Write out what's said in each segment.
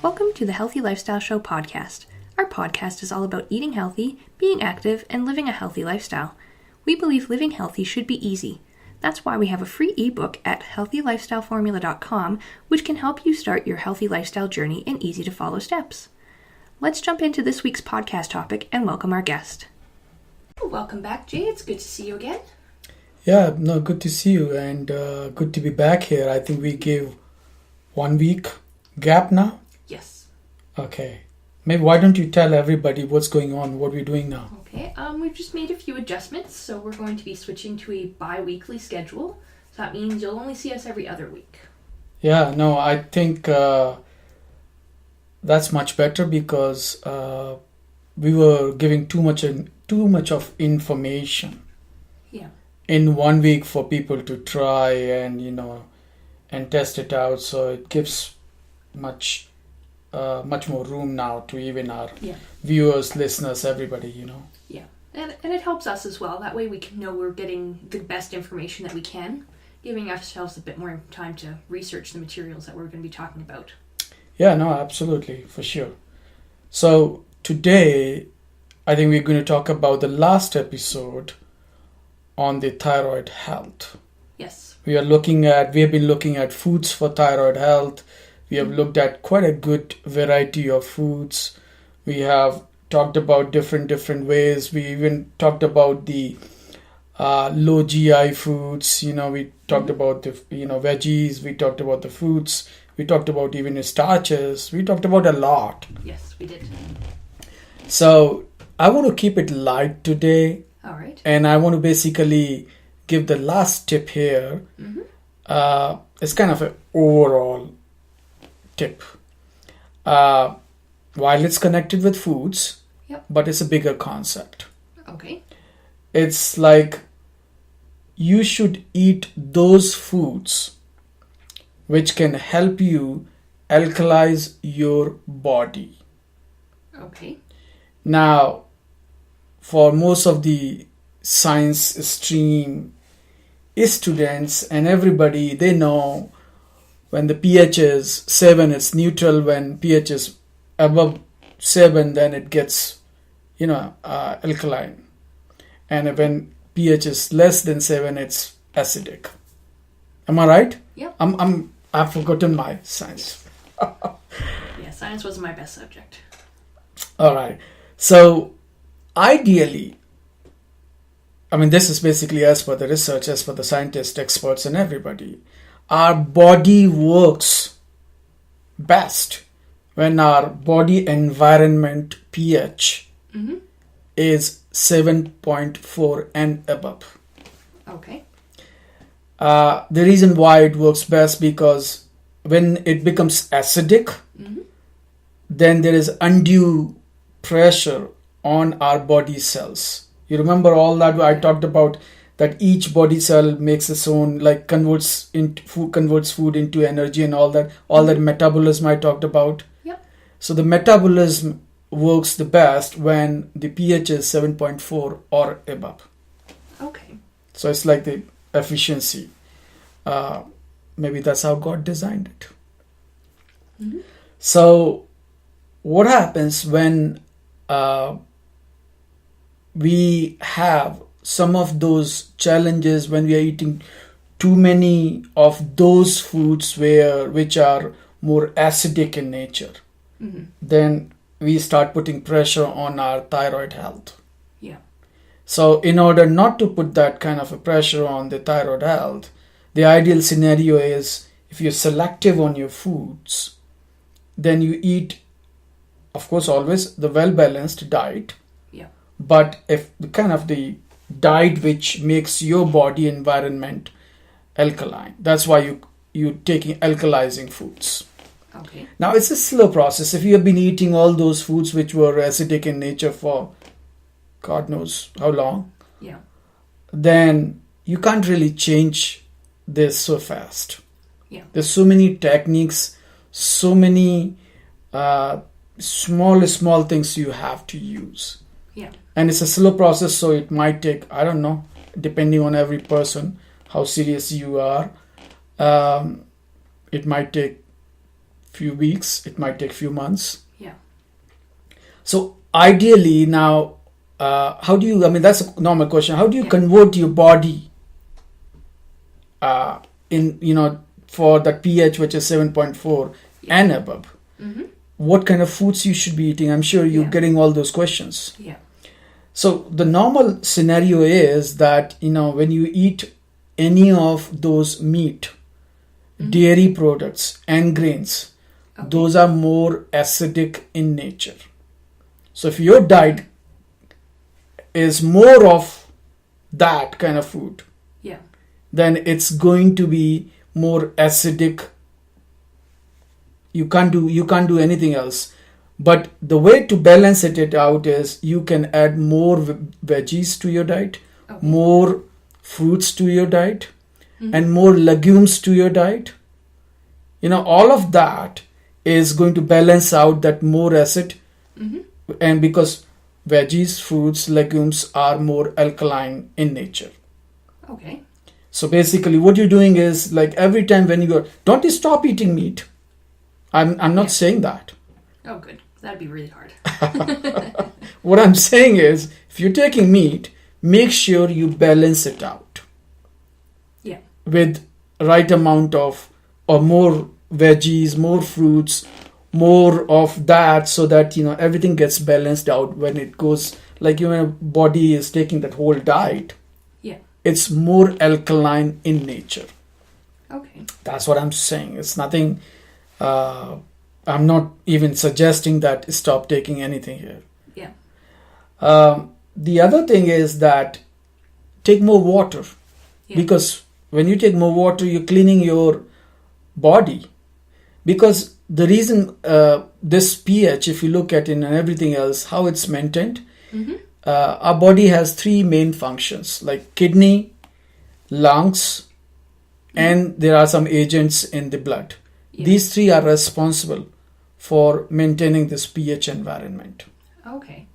Welcome to the Healthy Lifestyle Show podcast. Our podcast is all about eating healthy, being active, and living a healthy lifestyle. We believe living healthy should be easy. That's why we have a free ebook at healthylifestyleformula.com, which can help you start your healthy lifestyle journey in easy-to-follow steps. Let's jump into this week's podcast topic and welcome our guest. Welcome back, Jay. It's good to see you again. Yeah, no, good to see you and good to be back here. I think we gave 1 week gap now. Yes. Okay. Maybe why don't you tell everybody what's going on, what we're doing now? Okay, we've just made a few adjustments, so we're going to be switching to a bi-weekly schedule. So that means you'll only see us every other week. Yeah, no, I think that's much better because we were giving too much of information. Yeah. In 1 week for people to try and and test it out. So it gives much more room now to even our viewers, listeners, everybody, Yeah, and it helps us as well. That way we can know we're getting the best information that we can, giving ourselves a bit more time to research the materials that we're going to be talking about. Yeah, no, absolutely, for sure. So today, I think we're going to talk about the last episode on the thyroid health. Yes. We have been looking at foods for thyroid health. We have looked at quite a good variety of foods. We have talked about different ways. We even talked about the low GI foods. We talked about the veggies. We talked about the fruits. We talked about even the starches. We talked about a lot. Yes, we did. So I want to keep it light today. All right. And I want to basically give the last tip here. Mm-hmm. It's kind of an overall tip. While it's connected with foods, but it's a bigger concept. Okay. It's like you should eat those foods which can help you alkalize your body. Okay. Now, for most of the science stream students and everybody, they know when the pH is 7, it's neutral. When pH is above 7, then it gets, alkaline. And when pH is less than 7, it's acidic. Am I right? Yeah. I've forgotten my science. Yeah, science wasn't my best subject. All right. So, ideally, this is basically as per the research, as per the scientists, experts, and everybody. Our body works best when our body environment pH is 7.4 and above. Okay. The reason why it works best because when it becomes acidic, then there is undue pressure on our body cells. You remember all that I talked about, that each body cell makes its own, converts food into energy and all that metabolism I talked about. Yep. So the metabolism works the best when the pH is 7.4 or above. Okay. So it's like the efficiency. Maybe that's how God designed it. Mm-hmm. So what happens when we have some of those challenges when we are eating too many of those foods which are more acidic in nature? Then we start putting pressure on our thyroid health. Yeah. So in order not to put that kind of a pressure on the thyroid health, the ideal scenario is if you're selective on your foods, then you eat, of course, always the well-balanced diet. Yeah. But if the diet which makes your body environment alkaline, that's why you're taking alkalizing foods. Okay. Now it's a slow process. If you have been eating all those foods which were acidic in nature for God knows how long, then you can't really change this so fast. Yeah. There's so many techniques, so many small things you have to use. Yeah. And it's a slow process, so it might take, I don't know, depending on every person, how serious you are. It might take few weeks, it might take few months. Yeah. So ideally now, how do you, I mean, that's a normal question. How do you Yeah. convert your body for that pH, which is 7.4 and above? Mm-hmm. What kind of foods you should be eating? I'm sure you're getting all those questions. Yeah. So the normal scenario is that, when you eat any of those meat, dairy products and grains, those are more acidic in nature. So if your diet is more of that kind of food, Yeah. then it's going to be more acidic. You can't do anything else. But the way to balance it out is you can add more veggies to your diet, more fruits to your diet, and more legumes to your diet. All of that is going to balance out that more acid. And because veggies, fruits, legumes are more alkaline in nature. Okay. So basically what you're doing is, like, every time when you go, don't you stop eating meat. I'm not saying that. Oh, good. That'd be really hard. What I'm saying is, if you're taking meat, make sure you balance it out. Yeah. With right amount of, or more veggies, more fruits, more of that, so that, everything gets balanced out when it goes, like, your body is taking that whole diet. Yeah. It's more alkaline in nature. Okay. That's what I'm saying. It's nothing, I'm not even suggesting that stop taking anything here. Yeah. The other thing is that take more water. Yeah. Because when you take more water, you're cleaning your body. Because the reason this pH, if you look at it and everything else, how it's maintained, our body has three main functions, like kidney, lungs, and there are some agents in the blood. Yeah. These three are responsible for maintaining this pH environment. Okay.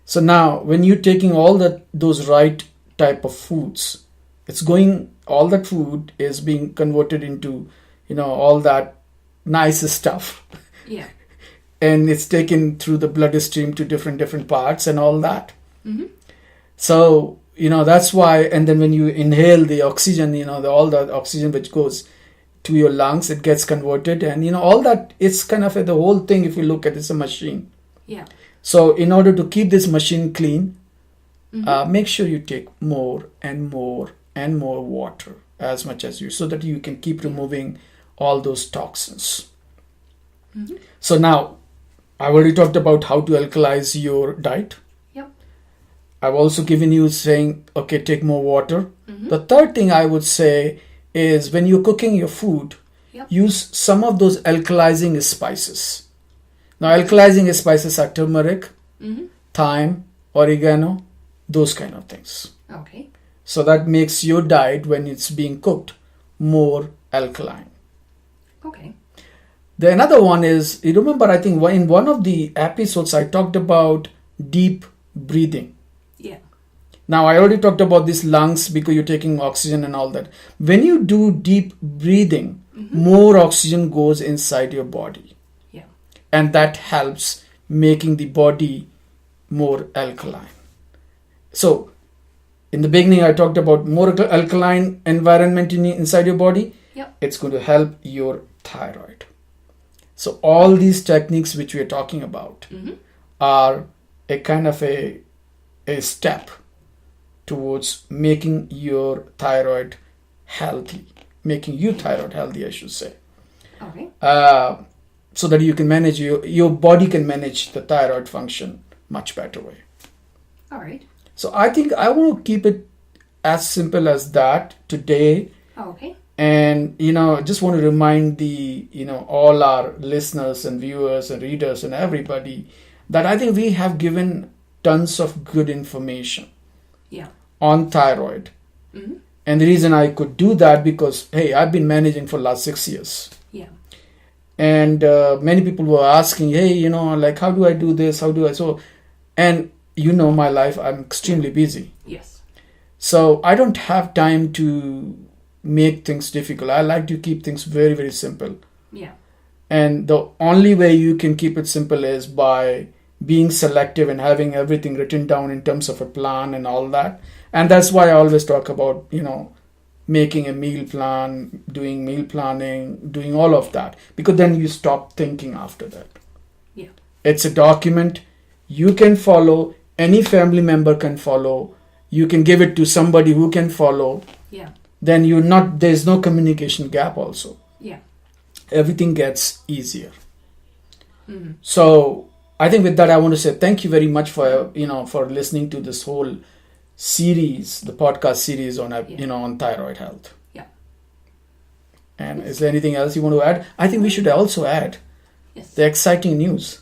So now, when you're taking all those right type of foods, all that food is being converted into, all that nice stuff. Yeah. And it's taken through the bloodstream to different parts and all that. Mm-hmm. So, that's why, and then when you inhale the oxygen, all the oxygen which goes to your lungs, it gets converted, and all that, it's kind of the whole thing. If you look at it's a machine. Yeah. So in order to keep this machine clean, make sure you take more and more and more water as much as so that you can keep removing all those toxins. So now I've already talked about how to alkalize your diet. Yep. I've also given you saying, okay, take more water. The third thing I would say is, when you're cooking your food, use some of those alkalizing spices. Now, alkalizing spices are turmeric, thyme, oregano, those kind of things. Okay. So that makes your diet, when it's being cooked, more alkaline. Okay. The another one is, you remember, I think in one of the episodes I talked about deep breathing. Yeah. Now, I already talked about these lungs because you're taking oxygen and all that. When you do deep breathing, more oxygen goes inside your body. Yeah. And that helps making the body more alkaline. So, in the beginning, I talked about more alkaline environment inside your body. Yep. It's going to help your thyroid. So, all these techniques which we are talking about are a kind of a step towards making your thyroid healthy, I should say. Okay. So that you can manage your body can manage the thyroid function much better way. All right. So I think I want to keep it as simple as that today. Okay. And, just want to remind all our listeners and viewers and readers and everybody that I think we have given tons of good information on thyroid. And the reason I could do that because, hey, I've been managing for the last 6 years. Yeah. And many people were asking, hey, like, how do I do this? How do I? So, and my life, I'm extremely busy. Yes. So I don't have time to make things difficult. I like to keep things very, very simple. Yeah. And the only way you can keep it simple is by being selective and having everything written down in terms of a plan and all that. And that's why I always talk about, making a meal plan, doing meal planning, doing all of that. Because then you stop thinking after that. Yeah. It's a document you can follow, any family member can follow, you can give it to somebody who can follow. Yeah. Then there's no communication gap also. Yeah. Everything gets easier. Mm-hmm. So I think with that, I want to say thank you very much for listening to this whole series, the podcast series on on thyroid health. Yeah. And is there anything else you want to add? I think we should also add the exciting news.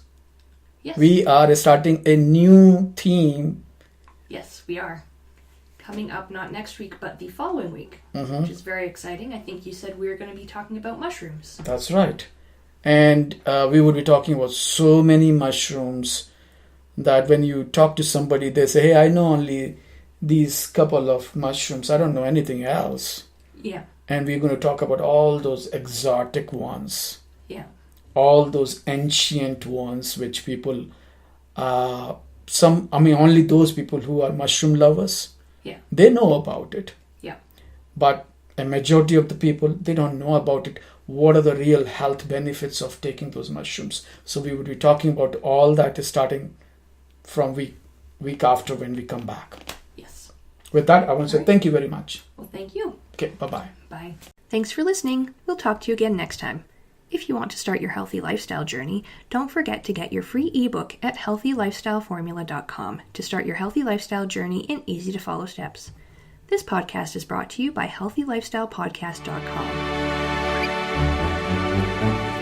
Yes. We are starting a new theme. Yes, we are. Coming up not next week, but the following week, which is very exciting. I think you said we were going to be talking about mushrooms. That's right. And we would be talking about so many mushrooms that when you talk to somebody, they say, hey, I know only these couple of mushrooms. I don't know anything else. Yeah. And we're going to talk about all those exotic ones. Yeah. All those ancient ones, which people, only those people who are mushroom lovers, they know about it. Yeah. But a majority of the people, they don't know about it. What are the real health benefits of taking those mushrooms? So we would be talking about all that starting from week after when we come back. Yes. With that, I want to say thank you very much. Well, thank you. Okay, bye-bye. Bye. Thanks for listening. We'll talk to you again next time. If you want to start your healthy lifestyle journey, don't forget to get your free ebook at healthylifestyleformula.com to start your healthy lifestyle journey in easy-to-follow steps. This podcast is brought to you by healthylifestylepodcast.com.